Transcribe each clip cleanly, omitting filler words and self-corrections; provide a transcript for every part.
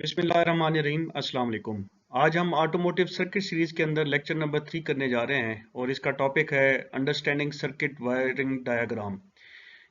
बिस्मिल्लाहिर्रहमानिर्रहीम अस्सलाम वालेकुम। आज हम ऑटोमोटिव सर्किट सीरीज के अंदर लेक्चर नंबर 3 करने जा रहे हैं और इसका टॉपिक है अंडरस्टैंडिंग सर्किट वायरिंग डायग्राम।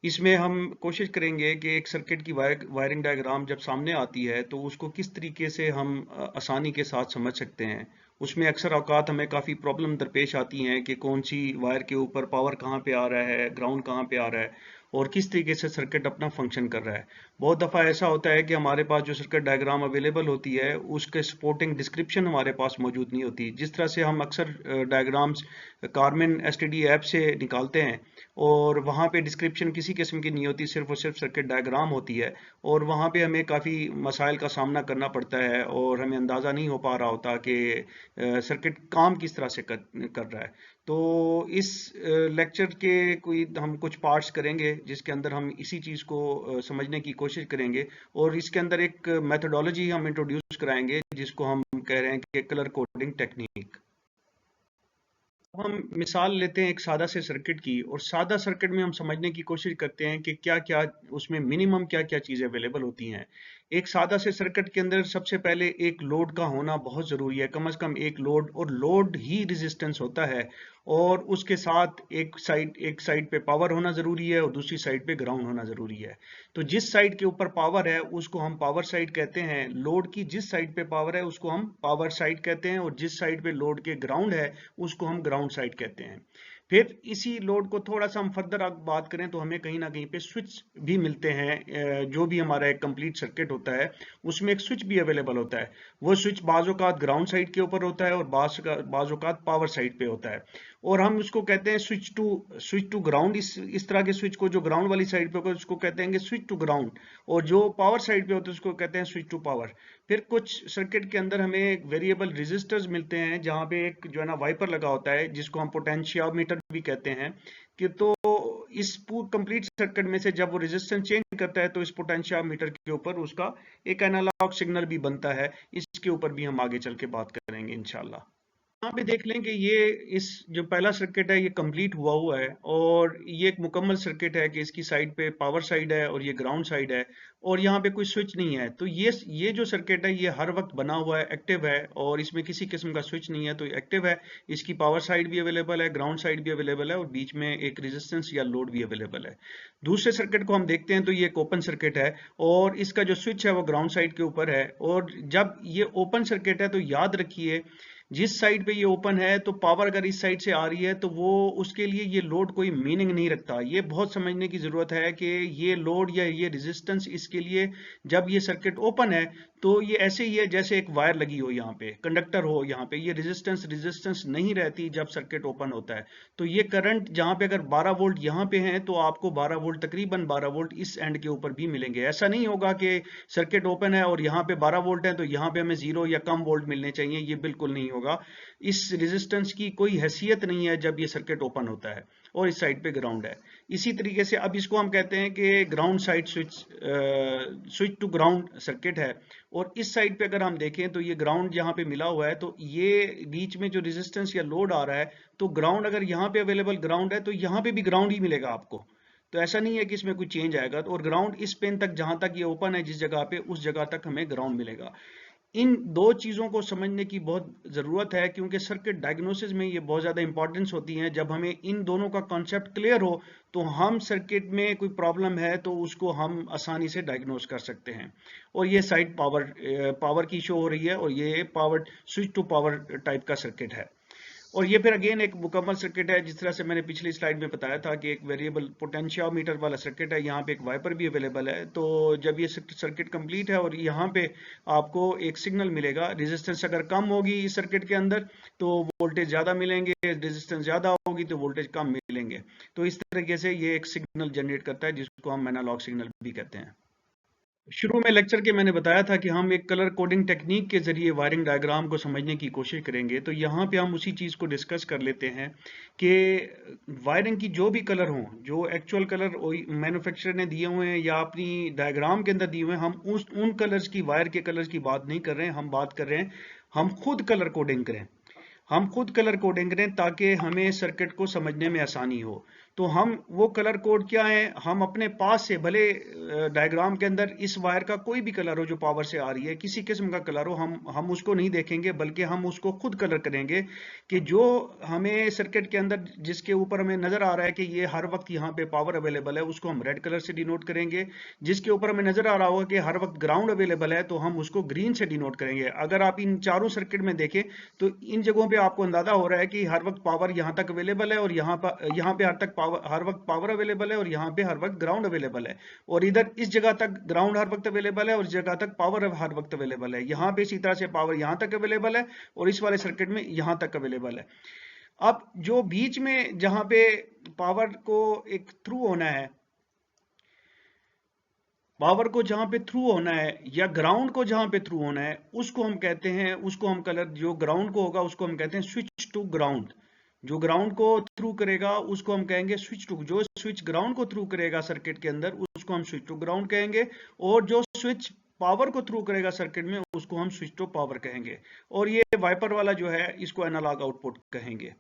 इसमें हम कोशिश करेंगे कि एक सर्किट की वायरिंग डायग्राम जब सामने आती है तो उसको किस तरीके से हम आसानी के साथ समझ सकते हैं। उसमें अक्सर औकात हमें काफ़ी प्रॉब्लम दरपेश आती हैं कि कौन सी वायर के ऊपर पावर कहाँ पे आ रहा है, ग्राउंड कहाँ पे आ रहा है और किस तरीके से सर्किट अपना फंक्शन कर रहा है। बहुत दफ़ा ऐसा होता है कि हमारे पास जो सर्किट डायग्राम अवेलेबल होती है उसके सपोर्टिंग डिस्क्रिप्शन हमारे पास मौजूद नहीं होती। जिस तरह से हम अक्सर डायग्राम्स कारमेन एसटीडी ऐप से निकालते हैं और वहाँ पे डिस्क्रिप्शन किसी किस्म की नहीं होती, सिर्फ और सिर्फ सर्किट डायग्राम होती है और वहाँ पे हमें काफ़ी मसाइल का सामना करना पड़ता है और हमें अंदाज़ा नहीं हो पा रहा होता कि सर्किट काम किस तरह से कर रहा है। तो इस लेक्चर के कोई हम कुछ पार्ट्स करेंगे जिसके अंदर हम इसी चीज़ को समझने की कोशिश करेंगे और इसके अंदर एक मेथोडोलॉजी हम इंट्रोड्यूस कराएंगे जिसको हम कह रहे हैं कि कलर कोडिंग टेक्निक। हम मिसाल लेते हैं एक सादा से सर्किट की और सादा सर्किट में हम समझने की कोशिश करते हैं कि क्या क्या उसमें मिनिमम क्या क्या चीज़ें अवेलेबल होती हैं। एक सादा से सर्किट के अंदर सबसे पहले एक लोड का होना बहुत ज़रूरी है, कम से कम एक लोड, और लोड ही रेजिस्टेंस होता है और उसके साथ एक साइड पे पावर होना ज़रूरी है और दूसरी साइड पे ग्राउंड होना ज़रूरी है। तो जिस साइड के ऊपर पावर है उसको हम पावर साइड कहते हैं, लोड की जिस साइड पे पावर है उसको हम पावर साइड कहते हैं और जिस साइड पे लोड के ग्राउंड है उसको हम ग्राउंड साइड कहते हैं। फिर इसी लोड को थोड़ा सा हम फर्दर बात करें तो हमें कहीं ना कहीं पे स्विच भी मिलते हैं। जो भी हमारा एक कंप्लीट सर्किट होता है उसमें एक स्विच भी अवेलेबल होता है। वो स्विच बाज़ औक़ात ग्राउंड साइड के ऊपर होता है और बाज़ औक़ात पावर साइड पे होता है और हम उसको कहते हैं स्विच टू ग्राउंड। इस तरह के स्विच को जो ग्राउंड वाली साइड पे होगा उसको कहते हैं स्विच टू ग्राउंड और जो पावर साइड पे होता है उसको कहते हैं स्विच टू पावर। फिर कुछ सर्किट के अंदर हमें वेरिएबल रेजिस्टर्स मिलते हैं जहां पे एक जो है ना वाइपर लगा होता है जिसको हम पोटेंशियोमीटर भी कहते हैं कि तो इस पूरे कंप्लीट सर्किट में से जब वो रेजिस्टेंस चेंज करता है तो इस पोटेंशियोमीटर के ऊपर उसका एक एनालॉग सिग्नल भी बनता है। इसके ऊपर भी हम आगे चल के बात करेंगे इंशाल्लाह। यहाँ पे देख लें कि ये इस जो पहला सर्किट है ये कंप्लीट हुआ है और ये एक मुकम्मल सर्किट है कि इसकी साइड पे पावर साइड है और ये ग्राउंड साइड है और यहाँ पे कोई स्विच नहीं है। तो ये जो सर्किट है ये हर वक्त बना हुआ है, एक्टिव है और इसमें किसी किस्म का स्विच नहीं है तो एक्टिव है। इसकी पावर साइड भी अवेलेबल है, ग्राउंड साइड भी अवेलेबल है और बीच में एक रेजिस्टेंस या लोड भी अवेलेबल है। दूसरे सर्किट को हम देखते हैं तो ये एक ओपन सर्किट है और इसका जो स्विच है वो ग्राउंड साइड के ऊपर है और जब ये ओपन सर्किट है तो याद रखिए जिस साइड पे ये ओपन है तो पावर अगर इस साइड से आ रही है तो वो उसके लिए ये लोड कोई मीनिंग नहीं रखता। ये बहुत समझने की जरूरत है कि ये लोड या ये रेजिस्टेंस इसके लिए जब ये सर्किट ओपन है तो ये ऐसे ही है जैसे एक वायर लगी हो, यहाँ पे कंडक्टर हो, यहाँ पे ये रेजिस्टेंस नहीं रहती जब सर्किट ओपन होता है। तो ये करंट जहाँ पे अगर 12 वोल्ट यहाँ पे है तो आपको 12 वोल्ट तकरीबन 12 वोल्ट इस एंड के ऊपर भी मिलेंगे। ऐसा नहीं होगा कि सर्किट ओपन है और यहाँ पे 12 वोल्ट है तो यहाँ पे हमें 0 या कम वोल्ट मिलने चाहिए, ये बिल्कुल नहीं होगा। इस रेजिस्टेंस की कोई हैसियत नहीं है जब ये सर्किट ओपन होता है और इस साइड पे ग्राउंड है। इसी तरीके से अब इसको हम कहते हैं कि ground side switch to ground circuit है और इस साइड पे अगर हम देखें तो ये ग्राउंड यहाँ पे मिला हुआ है तो ये बीच में जो रेजिस्टेंस या लोड आ रहा है तो ग्राउंड अगर यहाँ पे अवेलेबल ग्राउंड है तो यहाँ पे भी ग्राउंड ही मिलेगा आपको। तो ऐसा नहीं है कि इसमें कोई चेंज आएगा और ग्राउंड इस पेन तक जहां तक ये ओपन है जिस जगह पे उस जगह तक हमें ग्राउंड मिलेगा। इन दो चीज़ों को समझने की बहुत ज़रूरत है क्योंकि सर्किट डायग्नोसिस में ये बहुत ज़्यादा इंपॉर्टेंस होती है। जब हमें इन दोनों का कॉन्सेप्ट क्लियर हो तो हम सर्किट में कोई प्रॉब्लम है तो उसको हम आसानी से डायग्नोस कर सकते हैं। और ये साइड पावर की शो हो रही है और ये power switch to power type का सर्किट है। और ये फिर अगेन एक मुकम्मल सर्किट है जिस तरह से मैंने पिछली स्लाइड में बताया था कि एक वेरिएबल पोटेंशियोमीटर वाला सर्किट है, यहाँ पे एक वाइपर भी अवेलेबल है। तो जब ये सर्किट कंप्लीट है और यहाँ पे आपको एक सिग्नल मिलेगा, रेजिस्टेंस अगर कम होगी इस सर्किट के अंदर तो वोल्टेज ज़्यादा मिलेंगे, रेजिस्टेंस ज़्यादा होगी तो वोल्टेज कम मिलेंगे। तो इस तरीके से ये एक सिग्नल जनरेट करता है जिसको हम एनालॉग सिग्नल भी कहते हैं। शुरू में लेक्चर के मैंने बताया था कि हम एक कलर कोडिंग टेक्निक के जरिए वायरिंग डायग्राम को समझने की कोशिश करेंगे। तो यहाँ पे हम उसी चीज़ को डिस्कस कर लेते हैं कि वायरिंग की जो भी कलर हों, जो एक्चुअल कलर मैन्युफैक्चरर ने दिए हुए हैं या अपनी डायग्राम के अंदर दिए हुए हैं, हम उन कलर्स की, वायर के कलर्स की बात नहीं कर रहे हैं। हम बात कर रहे हैं हम खुद कलर कोडिंग करें, हम खुद कलर कोडिंग करें ताकि हमें सर्किट को समझने में आसानी हो। तो हम वो कलर कोड क्या है, हम अपने पास से भले डायग्राम के अंदर इस वायर का कोई भी कलर हो जो पावर से आ रही है, किसी किस्म का कलर हो, हम उसको नहीं देखेंगे, बल्कि हम उसको खुद कलर करेंगे कि जो हमें सर्किट के अंदर जिसके ऊपर हमें नजर आ रहा है कि ये हर वक्त यहाँ पे पावर अवेलेबल है, उसको हम रेड कलर से डिनोट करेंगे। जिसके ऊपर हमें नजर आ रहा होगा कि हर वक्त ग्राउंड अवेलेबल है, तो हम उसको ग्रीन से डिनोट करेंगे। अगर आप इन चारों सर्किट में देखें तो इन जगहों पे आपको अंदाजा हो रहा है कि हर वक्त पावर यहाँ तक अवेलेबल है, और यहाँ पे हर वक्त पावर अवेलेबल है, और यहाँ पे हर वक्त ग्राउंड अवेलेबल है, और इधर इस जगह तक ग्राउंड हर वक्त अवेलेबल है, और इस जगह तक पावर हर वक्त अवेलेबल है। यहाँ पे इसी तरह से पावर यहाँ तक अवेलेबल है, और इस वाले सर्किट में यहाँ तक अवेलेबल है। अब जो बीच में जहां पे पावर को एक थ्रू होना है, पावर को जहां पे थ्रू होना है, या ग्राउंड को जहां पे थ्रू होना है, उसको हम कहते हैं, उसको हम कलर, जो ग्राउंड को होगा उसको हम कहते हैं स्विच टू ग्राउंड। जो ग्राउंड को थ्रू करेगा उसको हम कहेंगे स्विच टू, जो स्विच ग्राउंड को थ्रू करेगा सर्किट के अंदर उसको हम स्विच टू ग्राउंड कहेंगे, और जो स्विच पावर को थ्रू करेगा सर्किट में उसको हम स्विच टू पावर कहेंगे। और ये वाइपर वाला जो है इसको एनालॉग आउटपुट कहेंगे।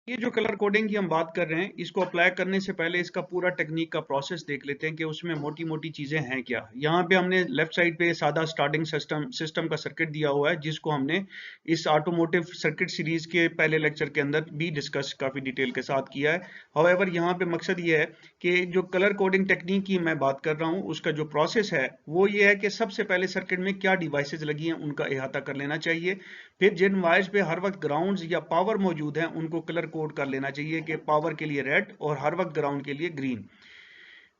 ये जो कलर कोडिंग की हम बात कर रहे हैं, इसको अप्लाई करने से पहले इसका पूरा टेक्निक का प्रोसेस देख लेते हैं कि उसमें मोटी मोटी चीजें हैं क्या। यहाँ पे हमने लेफ्ट साइड पे सादा स्टार्टिंग सिस्टम का सर्किट दिया हुआ है, जिसको हमने इस ऑटोमोटिव सर्किट सीरीज के पहले लेक्चर के अंदर भी डिस्कस काफी डिटेल के साथ किया है। हाउएवर यहाँ पे मकसद ये है कि जो कलर कोडिंग टेक्निक की मैं बात कर रहा हूँ, उसका जो प्रोसेस है वो ये है कि सबसे पहले सर्किट में क्या डिवाइसेज लगी हैं उनका अहाता कर लेना चाहिए। फिर जिन वायर्स पे हर वक्त ग्राउंड या पावर मौजूद है उनको कलर कोड कर लेना चाहिए कि पावर के लिए रेड और हर वक्त ग्राउंड के लिए ग्रीन।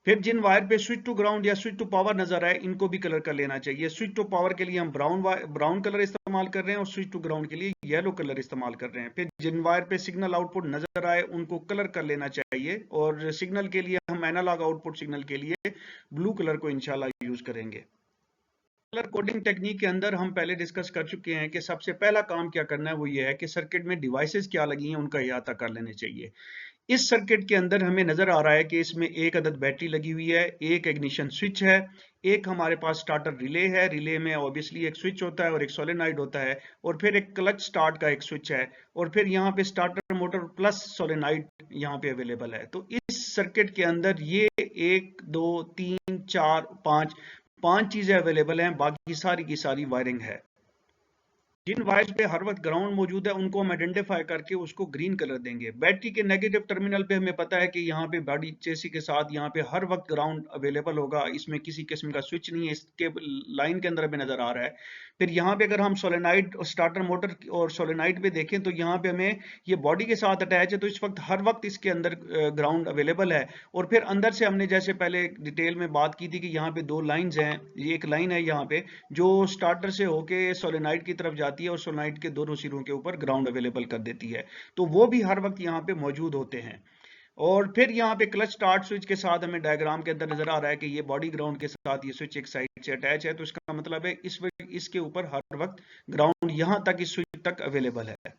फिर जिन वायर पे स्विच टू ग्राउंड या स्विच टू पावर नजर आए इनको भी कलर कर लेना चाहिए। स्विच टू पावर के लिए हम ब्राउन कलर इस्तेमाल कर रहे हैं, और स्विच टू ग्राउंड के लिए येलो कलर इस्तेमाल कर रहे हैं। फिर जिन वायर पे सिग्नल आउटपुट नजर आए उनको कलर कर लेना चाहिए, और सिग्नल के लिए हम एनालॉग आउटपुट सिग्नल के लिए ब्लू कलर को इंशाल्लाह यूज करेंगे। कलर कोडिंग टेक्निक के अंदर हम पहले डिस्कस कर चुके हैं कि सबसे पहला काम क्या करना है, वो ये है कि सर्किट में डिवाइसेस क्या लगी हैं उनका अहाता कर लेने चाहिए। इस सर्किट के अंदर हमें नजर आ रहा है कि इसमें एक अदद बैटरी लगी हुई है, एक इग्निशन स्विच है, एक हमारे पास स्टार्टर रिले है, रिले में ऑब्वियसली एक स्विच होता है और एक सोलेनॉइड होता है, और फिर एक क्लच स्टार्ट का एक स्विच है, और फिर यहाँ पे स्टार्टर मोटर प्लस सोलेनॉइड यहाँ पे अवेलेबल है। तो इस सर्किट के अंदर ये 1 2 3 4 5 चीजें अवेलेबल हैं, बाकी सारी की सारी वायरिंग है। जिन वायर्स पे हर वक्त ग्राउंड मौजूद है उनको हम आइडेंटिफाई करके उसको ग्रीन कलर देंगे। बैटरी के नेगेटिव टर्मिनल पे हमें पता है कि यहाँ पे बॉडी चेसी के साथ यहाँ पे हर वक्त ग्राउंड अवेलेबल होगा, इसमें किसी किस्म का स्विच नहीं है, इसके लाइन के अंदर हमें नजर आ रहा है। फिर यहाँ पे अगर हम सोलेनाइड और स्टार्टर मोटर और सोलेनाइड पे देखें तो यहाँ पे हमें ये बॉडी के साथ अटैच है, तो इस वक्त हर वक्त इसके अंदर ग्राउंड अवेलेबल है। और फिर अंदर से हमने जैसे पहले डिटेल में बात की थी कि यहाँ पे दो लाइंस हैं, ये एक लाइन है यहाँ पे जो स्टार्टर से होके सोलेनाइड की तरफ जाती है और सोलेनाइड के दोनों सिरों के ऊपर ग्राउंड अवेलेबल कर देती है, तो वो भी हर वक्त यहाँ पे मौजूद होते हैं। और फिर यहाँ पे क्लच स्टार्ट स्विच के साथ हमें डायग्राम के अंदर नजर आ रहा है कि ये बॉडी ग्राउंड के साथ ये स्विच एक साइड से अटैच है, तो इसका मतलब है इसके ऊपर हर वक्त ग्राउंड यहाँ तक इस स्विच तक अवेलेबल है।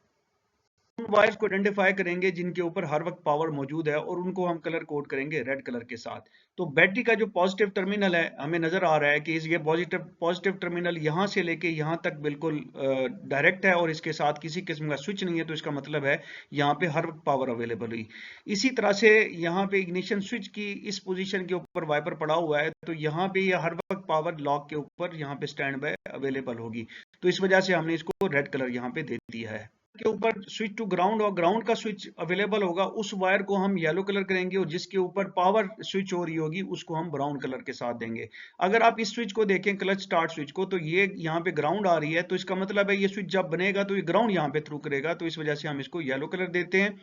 उन वायर्स को आइडेंटिफाई करेंगे जिनके ऊपर हर वक्त पावर मौजूद है, और उनको हम कलर कोड करेंगे रेड कलर के साथ। तो बैटरी का जो पॉजिटिव टर्मिनल है हमें नजर आ रहा है कि ये पॉजिटिव टर्मिनल यहाँ से लेके यहाँ तक बिल्कुल डायरेक्ट है, और इसके साथ किसी किस्म का स्विच नहीं है, तो इसका मतलब है यहाँ पे हर वक्त पावर अवेलेबल हुई। इसी तरह से यहाँ पे इग्निशन स्विच की इस पोजीशन के ऊपर वाइपर पड़ा हुआ है, तो यहाँ पे ये हर वक्त पावर लॉक के ऊपर यहाँ पे स्टैंड बाय अवेलेबल होगी, तो इस वजह से हमने इसको रेड कलर यहाँ पे दे दिया है। के ऊपर स्विच टू ग्राउंड और ग्राउंड का स्विच अवेलेबल होगा, उस वायर को हम येलो कलर करेंगे, और जिसके ऊपर पावर स्विच हो रही होगी उसको हम ब्राउन कलर के साथ देंगे। अगर आप इस स्विच को देखें, क्लच स्टार्ट स्विच को, तो ये यहाँ पे ग्राउंड आ रही है, तो इसका मतलब है ये स्विच जब बनेगा तो ये ग्राउंड यहाँ पे थ्रू करेगा, तो इस वजह से हम इसको येलो कलर देते हैं।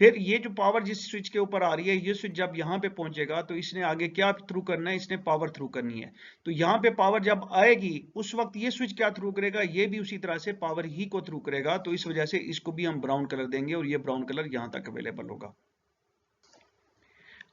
फिर ये जो पावर जिस स्विच के ऊपर आ रही है, ये स्विच जब यहाँ पे पहुंचेगा तो इसने आगे क्या थ्रू करना है, इसने पावर थ्रू करनी है। तो यहाँ पे पावर जब आएगी उस वक्त ये स्विच क्या थ्रू करेगा, ये भी उसी तरह से पावर ही को थ्रू करेगा, तो इस वजह से इसको भी हम ब्राउन कलर देंगे, और ये ब्राउन कलर यहाँ तक अवेलेबल होगा।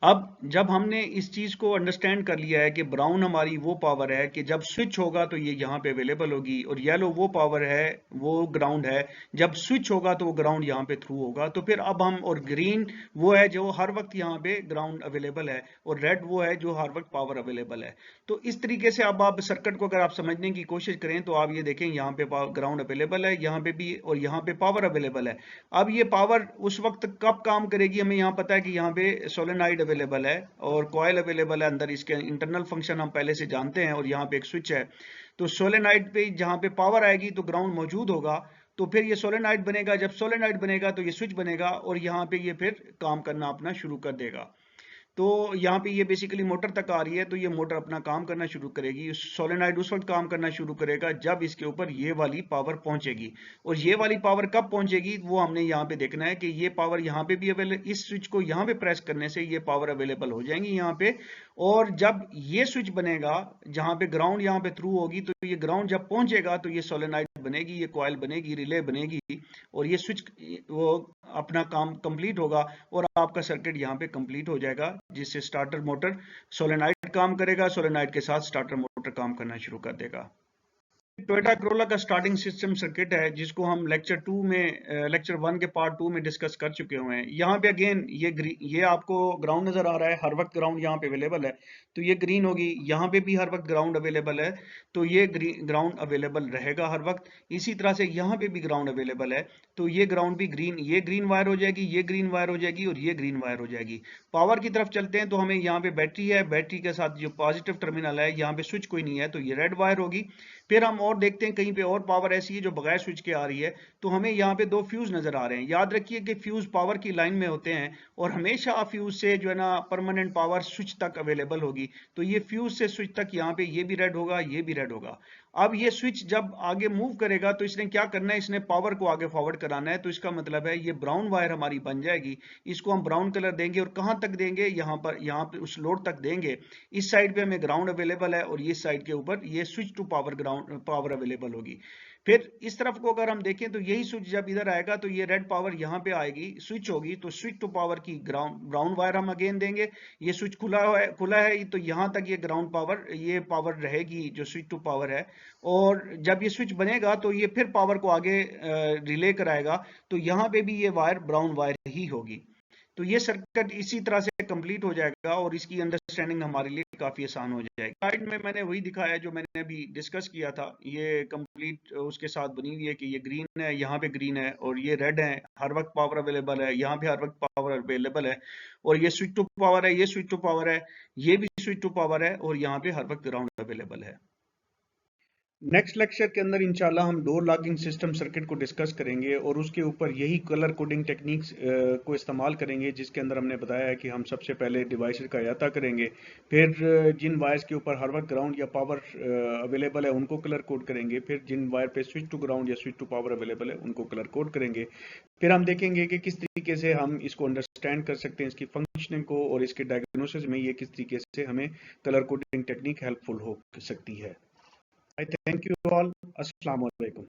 अब जब हमने इस चीज को अंडरस्टैंड कर लिया है कि ब्राउन हमारी वो पावर है कि जब स्विच होगा तो ये यहाँ पे अवेलेबल होगी, और येलो वो पावर है, वो ग्राउंड है, जब स्विच होगा तो वो ग्राउंड यहाँ पे थ्रू होगा। तो फिर अब हम, और ग्रीन वो है जो हर वक्त यहाँ पे ग्राउंड अवेलेबल है, और रेड वो है जो हर वक्त पावर अवेलेबल है। तो इस तरीके से अब आप सर्किट को अगर आप समझने की कोशिश करें तो आप ये देखें यहाँ पे ग्राउंड अवेलेबल है, यहाँ पे भी, और यहाँ पे पावर अवेलेबल है। अब ये पावर उस वक्त कब काम करेगी, हमें यहाँ पता है कि यहाँ पे सोलेनाइड अवेलेबल है और कॉयल अवेलेबल है, अंदर इसके इंटरनल फंक्शन हम पहले से जानते हैं, और यहाँ पे एक स्विच है। तो सोलेनाइड पे जहाँ पे पावर आएगी तो ग्राउंड मौजूद होगा, तो फिर ये सोलेनाइड बनेगा, जब सोलेनाइड बनेगा तो ये स्विच बनेगा, और यहाँ पे ये फिर काम करना अपना शुरू कर देगा। तो यहाँ पे ये बेसिकली मोटर तक आ रही है, तो ये मोटर अपना काम करना शुरू करेगी। सोलेनाइड उस वक्त काम करना शुरू करेगा जब इसके ऊपर ये वाली पावर पहुंचेगी, और ये वाली पावर कब पहुंचेगी वो हमने यहाँ पे देखना है कि ये पावर यहाँ पे भी अवेलेबल, इस स्विच को यहाँ पे प्रेस करने से ये पावर अवेलेबल हो जाएंगी यहाँ पे। और जब ये स्विच बनेगा जहाँ पे ग्राउंड यहाँ पे थ्रू होगी, तो ये ग्राउंड जब पहुंचेगा तो ये सोलेनाइड बनेगी, ये कॉइल बनेगी, रिले बनेगी, और ये स्विच वो अपना काम कंप्लीट होगा, और आपका सर्किट यहाँ पे कंप्लीट हो जाएगा, जिससे स्टार्टर मोटर सोलेनाइड काम करेगा, सोलेनाइड के साथ स्टार्टर मोटर काम करना शुरू कर देगा। टोयोटा करोला का स्टार्टिंग सिस्टम सर्किट है, जिसको हम लेक्चर 1 के पार्ट 2 में डिस्कस कर चुके हुए हैं। यहाँ पे अगेन ये आपको ग्राउंड नजर आ रहा है, हर वक्त ग्राउंड यहाँ पे अवेलेबल है, तो ये ग्रीन होगी। यहाँ पे भी हर वक्त ग्राउंड अवेलेबल है, तो ये ग्राउंड अवेलेबल रहेगा हर वक्त। इसी तरह से यहाँ पे भी ग्राउंड अवेलेबल है, तो ये ग्राउंड भी ग्रीन, ये ग्रीन वायर हो जाएगी, ये ग्रीन वायर हो जाएगी, और ये ग्रीन वायर हो जाएगी। पावर की तरफ चलते हैं तो हमें यहाँ पे बैटरी है, बैटरी के साथ जो पॉजिटिव टर्मिनल है, यहाँ पे स्विच कोई नहीं है, तो ये रेड वायर होगी। फिर हम और देखते हैं कहीं पे और पावर ऐसी है जो बगैर स्विच के आ रही है, तो हमें यहाँ पे 2 फ्यूज नजर आ रहे हैं। याद रखिए कि फ्यूज पावर की लाइन में होते हैं, और हमेशा फ्यूज से जो है ना परमानेंट पावर स्विच तक अवेलेबल होगी। तो ये फ्यूज से स्विच तक यहाँ पे ये भी रेड होगा, ये भी रेड होगा। अब ये स्विच जब आगे मूव करेगा तो इसने क्या करना है, इसने पावर को आगे फॉरवर्ड कराना है। तो इसका मतलब है ये ब्राउन वायर हमारी बन जाएगी, इसको हम ब्राउन कलर देंगे, और कहां तक देंगे, यहाँ पे उस लोड तक देंगे। इस साइड पे हमें ग्राउंड अवेलेबल है, और ये साइड के ऊपर ये switch to power ground power available होगी। फिर इस तरफ को अगर हम देखें तो यही स्विच जब इधर आएगा तो ये रेड पावर यहाँ पे आएगी, स्विच होगी, तो स्विच टू पावर की ग्राउंड ब्राउन वायर हम अगेन देंगे। ये स्विच खुला है तो यहाँ तक ये ग्राउंड पावर, ये पावर रहेगी जो स्विच टू पावर है। और जब ये स्विच बनेगा तो ये फिर पावर को आगे रिले कराएगा, तो यहाँ पे भी ये वायर ब्राउन वायर ही होगी। तो ये सर्किट इसी तरह से कंप्लीट हो जाएगा, और इसकी अंडरस्टैंडिंग हमारे लिए काफी आसान हो जाएगी। स्लाइड में मैंने वही दिखाया जो मैंने अभी डिस्कस किया था, ये कंप्लीट उसके साथ बनी हुई है कि ये ग्रीन है, यहाँ पे ग्रीन है, और ये रेड है, हर वक्त पावर अवेलेबल है, यहाँ पे हर वक्त पावर अवेलेबल है, और ये स्विच टू पावर है, ये स्विच टू पावर है, ये भी स्विच टू पावर है, और यहाँ पे हर वक्त ग्राउंड अवेलेबल है। नेक्स्ट लेक्चर के अंदर इंशाल्लाह हम डोर लॉकिंग सिस्टम सर्किट को डिस्कस करेंगे, और उसके ऊपर यही कलर कोडिंग टेक्निक्स को इस्तेमाल करेंगे, जिसके अंदर हमने बताया है कि हम सबसे पहले डिवाइसेस का अहाता करेंगे, फिर जिन वायर्स के ऊपर हर वक्त ग्राउंड या पावर अवेलेबल है उनको कलर कोड करेंगे, फिर जिन वायर पे स्विच टू ग्राउंड या स्विच टू पावर अवेलेबल है उनको कलर कोड करेंगे। फिर हम देखेंगे कि किस तरीके से हम इसको अंडरस्टैंड कर सकते हैं, इसकी फंक्शनिंग को, और इसके डायग्नोसिस में ये किस तरीके से हमें कलर कोडिंग टेक्निक हेल्पफुल हो सकती है। I thank you all. Assalamu alaikum.